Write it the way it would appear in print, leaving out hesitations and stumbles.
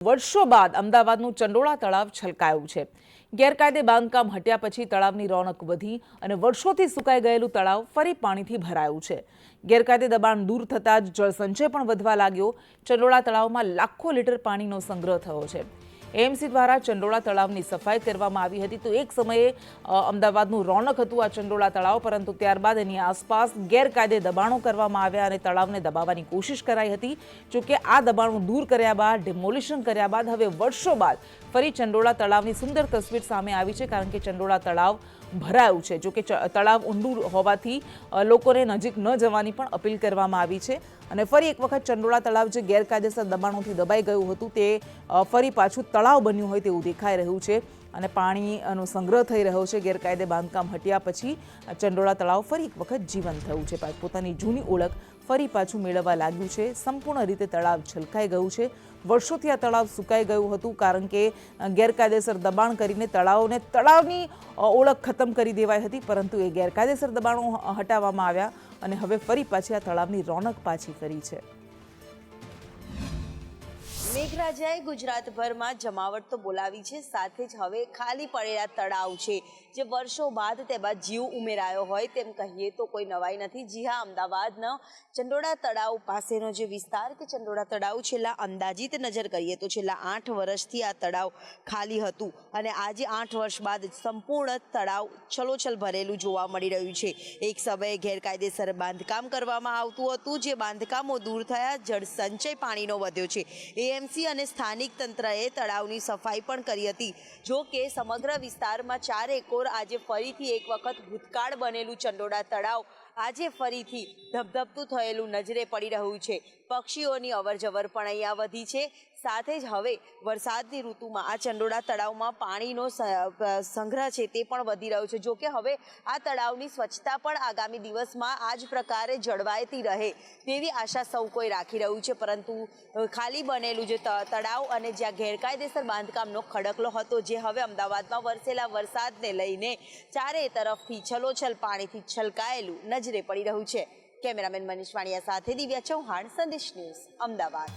વર્ષો બાદ અમદાવાદનું ચંડોળા તળાવ છલકાયું છે। ગેરકાયદે બાંધકામ હટ્યા પછી તળાવની રોનક વધી અને વર્ષોથી સુકાઈ ગયેલું તળાવ ફરી પાણીથી ભરાયું છે। ગેરકાયદે દબાણ દૂર થતાં જ જળસંચય પણ વધવા લાગ્યો। ચંડોળા તળાવમાં લાખો લીટર પાણીનો સંગ્રહ થયો છે। એએમસી દ્વારા ચંડોળા તળાવની સફાઈ કરવામાં આવી હતી। તો એક સમયે અમદાવાદનું રોનક હતું આ ચંડોળા તળાવ, પરંતુ ત્યારબાદ એની આસપાસ ગેરકાયદે દબાણો કરવામાં આવ્યા અને તળાવને દબાવવાની કોશિશ કરાઈ હતી। જોકે આ દબાણો દૂર કર્યા બાદ, ડિમોલિશન કર્યા બાદ હવે વર્ષો બાદ ફરી ચંડોળા તળાવની સુંદર તસવીર સામે આવી છે, કારણ કે ચંડોળા તળાવ ભરાયું છે। જોકે તળાવ ઊંડું હોવાથી લોકોને નજીક ન જવાની પણ અપીલ કરવામાં આવી છે અને ફરી એક વખત ચંડોળા તળાવ જે ગેરકાયદેસર દબાણોથી દબાઈ ગયું હતું તે ફરી પાછું તળાવ બન્યું હોય તેવું દેખાઈ રહ્યું છે અને પાણીનો સંગ્રહ થઈ રહ્યો છે। ગેરકાયદે બાંધકામ હટ્યા પછી ચંડોળા તળાવ ફરી એક વખત જીવંત થયું છે, પોતાની જૂની ઓળખ ફરી પાછું મેળવવા લાગ્યું છે। સંપૂર્ણ રીતે તળાવ છલકાઈ ગયું છે। વર્ષોથી આ તળાવ સુકાઈ ગયું હતું, કારણ કે ગેરકાયદેસર દબાણ કરીને તળાવની ઓળખ ખતમ કરી દેવાઈ હતી, પરંતુ એ ગેરકાયદેસર દબાણો હટાવવામાં આવ્યા અને હવે ફરી પાછી આ તળાવની રોનક પાછી ફરી છે। મેઘરાજાએ ગુજરાતભરમાં જમાવટ તો બોલાવી છે, સાથે જ હવે ખાલી પડેલા તળાવ છે જે વર્ષો બાદ તેમાં જીવ ઉમેરાયો હોય તેમ કહીએ તો કોઈ નવાઈ નથી। જી હા, અમદાવાદના ચંડોળા તળાવ પાસેનો જે વિસ્તાર કે ચંડોળા તળાવ છેલ્લા અંદાજિત નજર કરીએ તો છેલ્લા 8 વર્ષથી આ તળાવ ખાલી હતું અને આજે 8 વર્ષ બાદ સંપૂર્ણ તળાવ છલોછલ ભરેલું જોવા મળી રહ્યું છે। એક સમયે ગેરકાયદેસર બાંધકામ કરવામાં આવતું હતું, જે બાંધકામો દૂર થયા, જળ સંચય પાણીનો વધ્યો છે। એએમસી અને સ્થાનિક તંત્રએ તળાવની સફાઈ પણ કરી હતી। જો કે સમગ્ર વિસ્તારમાં 4 એકર આજે ફરીથી એક વખત ભૂતકાળ બનેલું ચંડોળા તળાવ આજે ફરીથી ધબધબતું થયેલું નજરે પડી રહ્યું છે। પક્ષીઓની અવરજવર પણ અહીંયા વધી છે, સાથે જ હવે વરસાદની ઋતુમાં આ ચંડોળા તળાવમાં પાણીનો સંગ્રહ છે તે પણ વધી રહ્યો છે। જો કે હવે આ તળાવની સ્વચ્છતા પણ આગામી દિવસમાં આ જ પ્રકારે જળવાઈતી રહે તેવી આશા સૌ કોઈ રાખી રહ્યું છે, પરંતુ ખાલી બનેલું જે તળાવ અને જ્યાં ગેરકાયદેસર બાંધકામનો ખડકલો હતો, જે હવે અમદાવાદમાં વરસેલા વરસાદને લઈને ચારે તરફથી છલોછલ પાણીથી છલકાયેલું નજરે પડી રહ્યું છે। કેમેરામેન મનીષ વાણિયા સાથે દિવ્યા ચૌહાણ, સંદેશ ન્યૂઝ, અમદાવાદ।